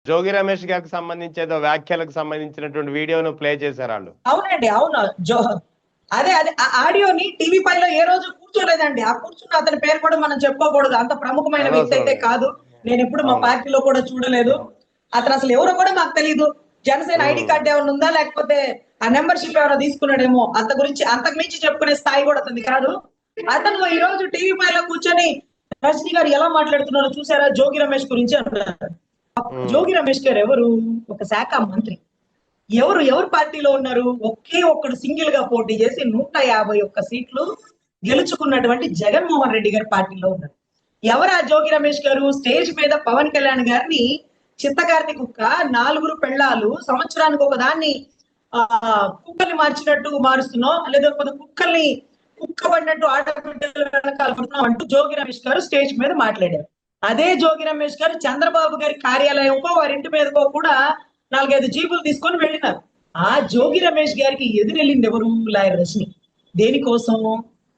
జోగి రమేష్ గారికి సంబంధించి ఏదో వ్యాఖ్యలకు సంబంధించినటువంటి వీడియోను ప్లే చేశారు వాళ్ళు. అవునండి, అవును. అదే అదే ఆ ఆడియోని టీవీ పైలో ఏ రోజు కూర్చోలేదండి. ఆ కూర్చున్న అతని పేరు కూడా మనం చెప్పుకోకూడదు. అంత ప్రముఖమైన వ్యక్తి అయితే కాదు. నేను ఎప్పుడు మా పార్టీలో కూడా చూడలేదు. అతను అసలు ఎవరో కూడా మాకు తెలియదు. జనసేన ఐడి కార్డు ఏమైనా ఉందా, లేకపోతే ఆ మెంబర్షిప్ ఎవరో తీసుకున్నాడేమో. అంత గురించి అంతకు మించి చెప్పుకునే స్థాయి కూడా అతనికి కాదు. అతను ఈ రోజు టీవీ పైలో కూర్చొని రజనీ గారు ఎలా మాట్లాడుతున్నారో చూసారా జోగి రమేష్ గురించి అంటారు. జోగి రమేష్ గారు ఎవరు? ఒక శాఖ మంత్రి. ఎవరు పార్టీలో ఉన్నారు? ఒకే ఒక్కడు సింగిల్ గా పోటీ చేసి 151 సీట్లు గెలుచుకున్నటువంటి జగన్మోహన్ రెడ్డి గారి పార్టీలో ఉన్నారు. ఎవరు ఆ జోగి రమేష్ గారు? స్టేజ్ మీద పవన్ కళ్యాణ్ గారిని చిత్తగారిని కుక్క, 4 పెళ్ళాలు, సంవత్సరానికి ఒక దాన్ని కుక్కల్ని మార్చినట్టు మారుస్తున్నాం, లేదా కుక్కల్ని కుక్క పడినట్టు ఆడబిడ్డలు వెనకాల అంటూ జోగి రమేష్ గారు స్టేజ్ మీద మాట్లాడారు. అదే జోగి రమేష్ గారు చంద్రబాబు గారి కార్యాలయంకో వారింటి మీదకో కూడా 4-5 జీపులు తీసుకొని వెళ్ళినారు. ఆ జోగి రమేష్ గారికి ఎదురెళ్ళింది ఎవరు? లాయర్ రజని. దేనికోసం?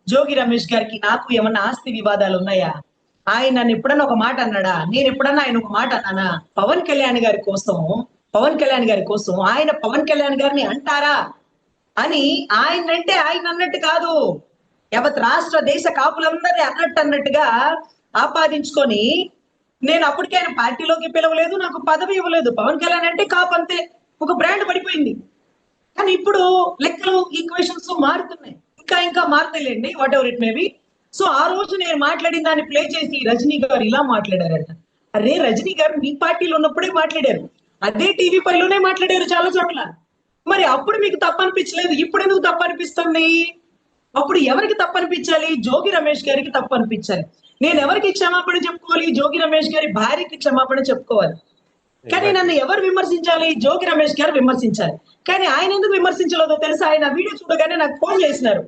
జోగి రమేష్ గారికి నాకు ఏమన్నా ఆస్తి వివాదాలు ఉన్నాయా? ఆయన నన్ను ఎప్పుడన్నా ఒక మాట అన్నాడా? నేను ఎప్పుడన్నా ఆయన ఒక మాట అన్నానా? పవన్ కళ్యాణ్ గారి కోసం ఆయన పవన్ కళ్యాణ్ గారిని అంటారా అని ఆయన అన్నట్టు కాదు, యావత్ రాష్ట్ర దేశ కాపులందరినీ అన్నట్టుగా ఆపాదించుకొని, నేను అప్పటికే ఆయన పార్టీలోకి పిలవలేదు, నాకు పదవి ఇవ్వలేదు. పవన్ కళ్యాణ్ అంటే కాపు అంతే, ఒక బ్రాండ్ పడిపోయింది. కానీ ఇప్పుడు లెక్కలు ఈక్వేషన్స్ మారుతున్నాయి, ఇంకా మారుతాయిలేండి, whatever it may be. So ఆ రోజు నేను మాట్లాడిన దాన్ని ప్లే చేసి రజనీ గారు ఇలా మాట్లాడారంట. అరే రజనీ గారు మీ పార్టీలో ఉన్నప్పుడే మాట్లాడారు, అదే టీవీ పైలోనే మాట్లాడారు చాలా చోట్ల. మరి అప్పుడు మీకు తప్పు అనిపించలేదు, ఇప్పుడు ఎందుకు తప్పు అనిపిస్తుంది? అప్పుడు ఎవరికి తప్పు అనిపించాలి? జోగి రమేష్ గారికి తప్పు అనిపించాలి. నేను ఎవరికి క్షమాపణ చెప్పుకోవాలి? జోగి రమేష్ గారి భార్యకి క్షమాపణ చెప్పుకోవాలి. కానీ నన్ను ఎవరు విమర్శించాలి? జోగి రమేష్ గారు విమర్శించాలి. కానీ ఆయన ఎందుకు విమర్శించలేదో తెలుసా? ఆయన వీడియో చూడగానే నాకు ఫోన్ చేసినారు.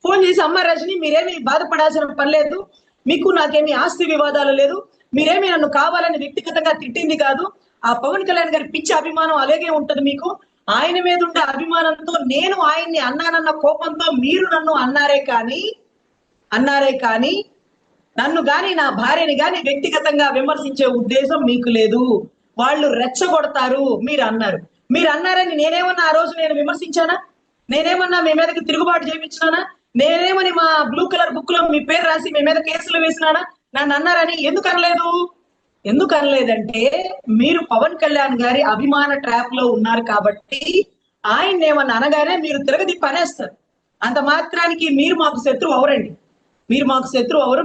ఫోన్ చేసి, అమ్మ రజని, మీరేమి బాధపడాల్సిన పని లేదు, మీకు నాకేమి ఆస్తి వివాదాలు లేదు, మీరేమి నన్ను కావాలని వ్యక్తిగతంగా తిట్టింది కాదు, ఆ పవన్ కళ్యాణ్ గారి పిచ్చి అభిమానం అలాగే ఉంటది మీకు. ఆయన మీద ఉండే అభిమానంతో నేను ఆయన్ని అన్నానన్న కోపంతో మీరు నన్ను అన్నారే కానీ నన్ను గాని నా భార్యని గాని వ్యక్తిగతంగా విమర్శించే ఉద్దేశం మీకు లేదు. వాళ్ళు రెచ్చగొడతారు మీరు అన్నారని నేనేమన్నా ఆ రోజు నేను విమర్శించానా? నేనేమన్నా మీ మీదకి తిరుగుబాటు చేయించినానా? నేనేమని మా బ్లూ కలర్ బుక్ లో మీ పేరు రాసి మీ మీద కేసులు వేసినానా? నన్ను అన్నారని ఎందుకు అనలేదంటే, మీరు పవన్ కళ్యాణ్ గారి అభిమాన ట్రాప్ లో ఉన్నారు కాబట్టి ఆయన ఏమన్నా అనగానే మీరు తిరగది పనేస్తారు. అంత మాత్రానికి మీరు మాకు శత్రువు అవరండి.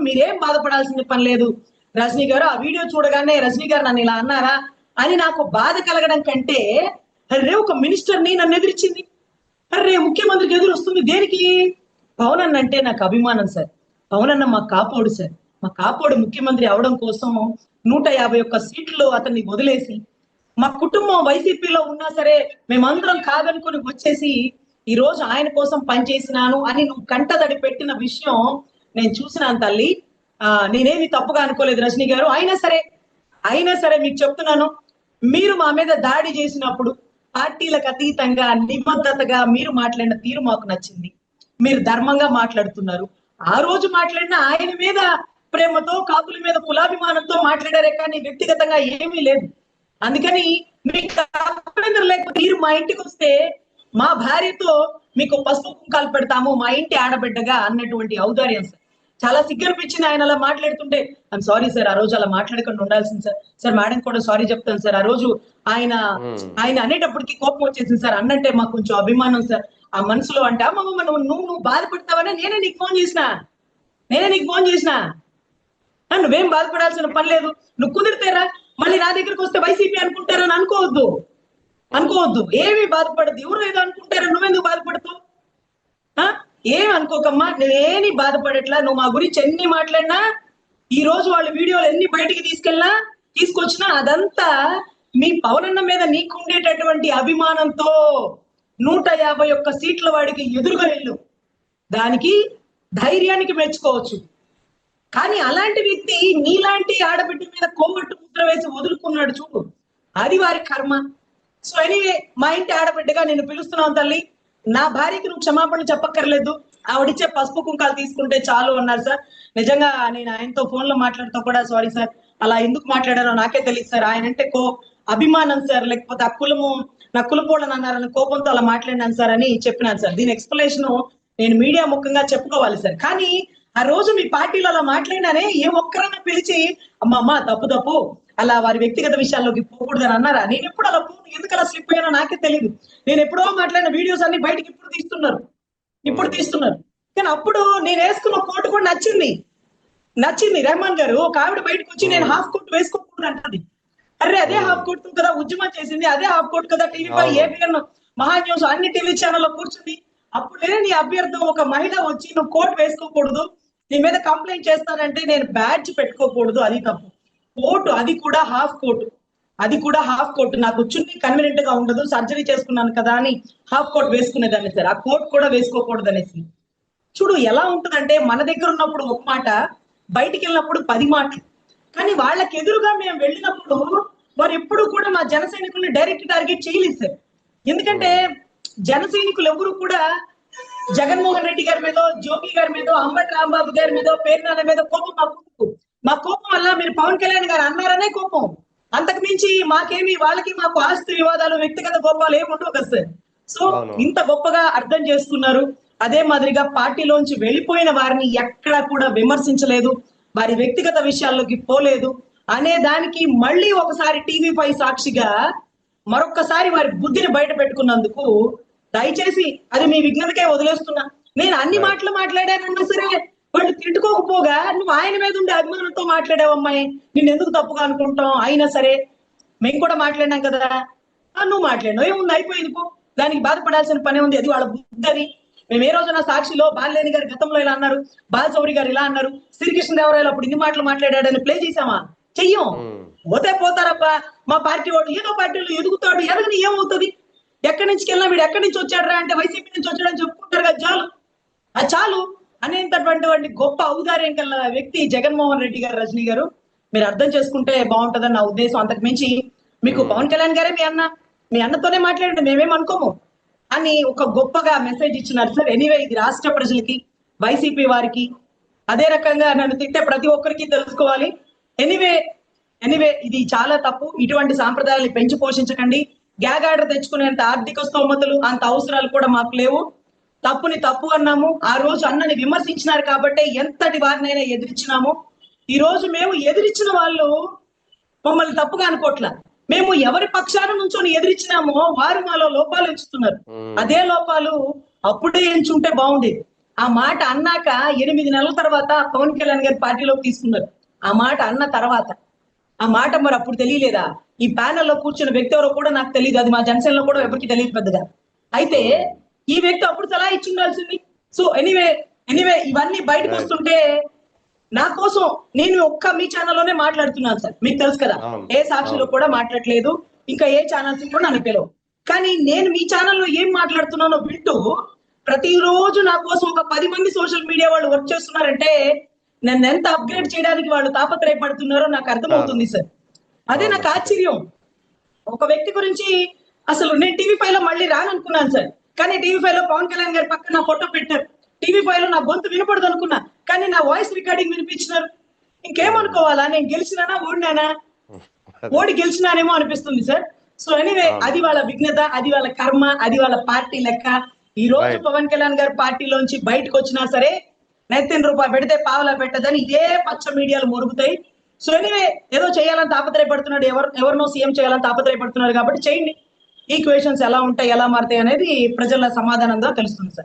మీరేం బాధపడాల్సిన పని లేదు. రజనీ గారు ఆ వీడియో చూడగానే రజనీ గారు నన్ను ఇలా అన్నారా అని నాకు బాధ కలగడం కంటే, అరే ఒక మినిస్టర్ని నన్ను ఎదిరించింది, అరే ముఖ్యమంత్రికి ఎదురు వస్తుంది దేనికి? పవన్ అన్న అంటే నాకు అభిమానం సార్. పవన్ అన్న మా కాపోడు సార్. మా కాపోడు ముఖ్యమంత్రి అవడం కోసం 151 సీట్లు అతన్ని వదిలేసి, మా కుటుంబం వైసీపీలో ఉన్నా సరే మేమందరం కాదనుకుని వచ్చేసి ఈ రోజు ఆయన కోసం పనిచేసినాను అని నువ్వు కంటదడి పెట్టిన విషయం నేను చూసినాను తల్లి. నేనేమి తప్పుగా అనుకోలేదు రజనీ గారు. అయినా సరే మీకు చెప్తున్నాను, మీరు మా మీద దాడి చేసినప్పుడు పార్టీలకు అతీతంగా నిబద్ధతగా మీరు మాట్లాడిన తీరు మాకు నచ్చింది. మీరు ధర్మంగా మాట్లాడుతున్నారు. ఆ రోజు మాట్లాడిన ఆయన మీద ప్రేమతో, కాపుల మీద కులాభిమానంతో మాట్లాడారే కానీ వ్యక్తిగతంగా ఏమీ లేదు. అందుకని మీకు అభ్యంతరం లేకపోతే మీరు మా ఇంటికి వస్తే మా భార్యతో మీకు పసుపు కుంకాలు పెడతాము, మా ఇంటి ఆడబిడ్డగా అన్నటువంటి ఔదార్యం సార్. చాలా సిగ్గనిపించింది ఆయన అలా మాట్లాడుతుంటే. ఐఎమ్ సారీ సార్, ఆ రోజు అలా మాట్లాడకుండా ఉండాల్సింది సార్. సార్ మేడం కూడా సారీ చెప్తాను సార్. ఆ రోజు ఆయన అనేటప్పటికి కోపం వచ్చేసింది సార్. అన్నంటే మాకు కొంచెం అభిమానం సార్ ఆ మనసులో. అంటే అమ్మ నువ్వు బాధపడతావనే నేనే నీకు ఫోన్ చేసిన. నువ్వేం బాధపడాల్సిన పని లేదు. నువ్వు కుదిరితేరా, మళ్ళీ నా దగ్గరకు వస్తే వైసీపీ అనుకుంటారని అనుకోవద్దు. ఏమి బాధపడదు. ఎవరు ఏదో అనుకుంటారో నువ్వెందుకు బాధపడతావు? ఏమి అనుకోకమ్మా, నేనేమి బాధపడట్లా. నువ్వు మా గురించి ఎన్ని మాట్లాడినా, ఈ రోజు వాళ్ళ వీడియోలు ఎన్ని బయటికి తీసుకొచ్చినా అదంతా మీ పవనన్న మీద నీకు ఉండేటటువంటి అభిమానంతో 151 సీట్ల వాడికి ఎదురుగా వెళ్ళు. దానికి ధైర్యానికి మెచ్చుకోవచ్చు. కానీ అలాంటి వ్యక్తి నీలాంటి ఆడబిడ్డ మీద కోమట్టు ముద్ర వేసి వదులుకున్నాడు చూడు, అది వారి కర్మ. సో ఎనీవే, మా ఇంటి ఆడబిడ్డగా నేను పిలుస్తున్నాను తల్లి. నా భార్యకి నువ్వు క్షమాపణ చెప్పక్కర్లేదు, ఆవిడిచ్చే పసుపు కుంకాలు తీసుకుంటే చాలు అన్నారు సార్. నిజంగా నేను ఆయనతో ఫోన్ లో మాట్లాడుతూ కూడా సారీ సార్, అలా ఎందుకు మాట్లాడారో నాకే తెలియదు సార్. ఆయన అంటే అభిమానం సార్, లేకపోతే ఆ కులము నా కులపోళ్ళని అన్నారని కోపంతో అలా మాట్లాడినాను సార్ అని చెప్పినాను సార్. దీని ఎక్స్ప్లెనేషన్ నేను మీడియా ముఖంగా చెప్పుకోవాలి సార్. కానీ ఆ రోజు మీ పార్టీలో అలా మాట్లాడినానే ఏ ఒక్కరైనా పిలిచి అమ్మ తప్పు తప్పు అలా వారి వ్యక్తిగత విషయాల్లోకి పోకూడదని అన్నారా? నేను ఎప్పుడు అలా ఎందుకు అలా స్లిప్ అయ్యానో నాకే తెలియదు. నేను ఎప్పుడో మాట్లాడిన వీడియోస్ అన్ని బయటకి ఇప్పుడు తీస్తున్నారు. కానీ అప్పుడు నేను వేసుకున్న కోట్ కూడా నచ్చింది రెహమాన్ గారు. ఒక ఆవిడ బయటకు వచ్చి నేను హాఫ్ కోట్ వేసుకోకూడదు అంటది. అరే అదే హాఫ్ కోట్ కదా ఉద్యమం చేసింది, అదే హాఫ్ కోట్ కదా టీవీ ఏబిఎన్ మహా న్యూస్ అన్ని టీవీ ఛానల్లో కూర్చుంది. అప్పుడే నీ అభ్యర్థం ఒక మహిళ వచ్చి నువ్వు కోట్ వేసుకోకూడదు, నీ మీద కంప్లైంట్ చేస్తానంటే నేను బ్యాడ్జ్ పెట్టుకోకూడదు, అది తప్పు. కోట్ అది కూడా హాఫ్ కోట్ నాకు చున్నీ కన్వీనియంట్ గా ఉండదు, సర్జరీ చేసుకున్నాను కదా అని హాఫ్ కోట్ వేసుకునేదాన్ని సార్. ఆ కోట్ కూడా వేసుకోకూడదు అనేసి. చూడు ఎలా ఉంటుందంటే మన దగ్గర ఉన్నప్పుడు ఒక మాట, బయటికి వెళ్ళినప్పుడు 10 మాటలు. కానీ వాళ్ళకి ఎదురుగా మేము వెళ్ళినప్పుడు వారు ఎప్పుడు కూడా మా జన సైనికుల్ని డైరెక్ట్ టార్గెట్ చేయలేదు సార్. ఎందుకంటే జన సైనికులు ఎవరు కూడా జగన్మోహన్ రెడ్డి గారి మీద, జోగి గారి మీద, అంబటి రాంబాబు గారి మీద, పేర్నాల మీద కోపం మా కోపం వల్ల మీరు పవన్ కళ్యాణ్ గారు అన్నారనే కోపం. అంతకు మించి మాకు ఆస్తి వివాదాలు, వ్యక్తిగత కోపాలు ఏమి ఉండవు కదా సార్. సో ఇంత గొప్పగా అర్థం చేసుకున్నారు. అదే మాదిరిగా పార్టీలోంచి వెళ్ళిపోయిన వారిని ఎక్కడా కూడా విమర్శించలేదు, వారి వ్యక్తిగత విషయాల్లోకి పోలేదు అనే దానికి మళ్ళీ ఒకసారి టీవీ5 సాక్షిగా మరొక్కసారి వారి బుద్ధిని బయట పెట్టుకున్నందుకు దయచేసి అది మీ విజ్ఞతకే వదిలేస్తున్నా. నేను అన్ని మాటలు మాట్లాడానన్నా సరే వాళ్ళు తిట్టుకోకపోగా నువ్వు ఆయన మీద ఉండే అభిమానంతో మాట్లాడావమ్మాయి, నేను ఎందుకు తప్పుగా అనుకుంటాం, అయినా సరే మేము కూడా మాట్లాడినాం కదా, నువ్వు మాట్లాడినావు ఏముంది, అయిపోయింది పో, దానికి బాధపడాల్సిన పనే ఉంది, అది వాళ్ళ బుద్ధి. అది మేము ఏ రోజున సాక్షిలో బాలినేని గారు గతంలో ఇలా అన్నారు, బాలశౌరి గారు ఇలా అన్నారు, శ్రీకృష్ణదేవరాయలు అప్పుడు ఇన్ని మాటలు మాట్లాడాడని ప్లే చేసామా? చెయ్యం. పోతారబ్బా మా పార్టీ వాడు ఏదో పార్టీలో ఎదుగుతాడు, ఎదగని ఏమవుతుంది, ఎక్కడి నుంచి వెళ్ళినా వీడు ఎక్కడి నుంచి వచ్చాడరా అంటే వైసీపీ నుంచి వచ్చాడని చెప్పుకుంటారు కదా, చాలు అనేటటువంటి గొప్ప ఔదార్యం కల వ్యక్తి జగన్మోహన్ రెడ్డి గారు. రజనీ గారు మీరు అర్థం చేసుకుంటే బాగుంటదని నా ఉద్దేశం. అంతకు మించి మీకు పవన్ కళ్యాణ్ గారే మీ అన్నతోనే మాట్లాడండి, మేమేం అనుకోము అని ఒక గొప్పగా మెసేజ్ ఇచ్చినారు సార్. ఎనీవే ఇది రాష్ట్ర ప్రజలకి, వైసీపీ వారికి, అదే రకంగా నన్ను తిట్టే ప్రతి ఒక్కరికి తెలుసుకోవాలి. ఎనీవే ఇది చాలా తప్పు. ఇటువంటి సాంప్రదాయాన్ని పెంచి పోషించకండి. గ్యాగ్ ఆర్డర్ తెచ్చుకునేంత ఆర్థిక స్తోమతలు, అంత అవసరాలు కూడా మాకు లేవు. తప్పుని తప్పు అన్నాము. ఆ రోజు అన్నని విమర్శించినారు కాబట్టి ఎంతటి వారినైనా ఎదిరించినాము. ఈ రోజు మేము ఎదిరించిన వాళ్ళు మమ్మల్ని తప్పుగా అనుకోట్లా. మేము ఎవరి పక్షాన నుంచొని ఎదిరించినామో వారు మాలో లోపాలు ఎంచుతున్నారు. అదే లోపాలు అప్పుడే ఎంచుంటే బాగుండేది. ఆ మాట అన్నాక 8 నెలల తర్వాత పవన్ కళ్యాణ్ గారి పార్టీలోకి తీసుకున్నారు. ఆ మాట అన్న తర్వాత ఆ మాట మరి అప్పుడు తెలియలేదా? ఈ ప్యానెల్లో కూర్చున్న వ్యక్తి ఎవరో కూడా నాకు తెలియదు, అది మా జనసేనలో కూడా ఎవరికి తెలియదు పెద్దగా. అయితే ఈ వ్యక్తి అప్పుడు సలహా ఇచ్చి ఉండాల్సింది. సో ఎనీవే ఇవన్నీ బయటకు వస్తుంటే నా కోసం నేను ఒక్క మీ ఛానల్లోనే మాట్లాడుతున్నాను సార్, మీకు తెలుసు కదా. ఏ సాక్షిలో కూడా మాట్లాడలేదు, ఇంకా ఏ ఛానల్స్ కూడా నన్ను పిలవు. కానీ నేను మీ ఛానల్లో ఏం మాట్లాడుతున్నానో వింటూ ప్రతిరోజు నా కోసం ఒక 10 మంది సోషల్ మీడియా వాళ్ళు వర్క్ చేస్తున్నారంటే నన్ను ఎంత అప్గ్రేడ్ చేయడానికి వాళ్ళు తాపత్రయపడుతున్నారో నాకు అర్థమవుతుంది సార్. అదే నాకు ఆశ్చర్యం. ఒక వ్యక్తి గురించి అసలు నేను టీవీ5 లో మళ్ళీ రాననుకున్నాను సార్, కానీ టీవీ5 లో పవన్ కళ్యాణ్ గారి పక్కన నా ఫోటో పెట్టారు. టీవీ5 లో నా గొంతు వినపడదు అనుకున్నా, కానీ నా వాయిస్ రికార్డింగ్ వినిపించినారు. ఇంకేమనుకోవాలా, నేను గెలిచినానా ఓడినానా? ఓడి గెలిచినానేమో అనిపిస్తుంది సార్. సో ఎనీవే అది వాళ్ళ విఘ్నత, అది వాళ్ళ కర్మ, అది వాళ్ళ పార్టీ లెక్క. ఈ రోజు పవన్ కళ్యాణ్ గారి పార్టీలోంచి బయటకు వచ్చినా సరే నెత్తిన రూపాయి పెడితే పావలా పెట్టదని ఇదే పచ్చ మీడియాలు మురుగుతాయి. సో ఎనీవే ఏదో చేయాలని తాపత్రయపడుతున్నాడు, ఎవరినో సీఎం చేయాలని తాపత్రయపడుతున్నారు కాబట్టి చేయండి. ఈక్వేషన్స్ ఎలా ఉంటాయి, ఎలా మారుతాయి అనేది ప్రజల సమాధానంగా తెలుస్తుంది సార్.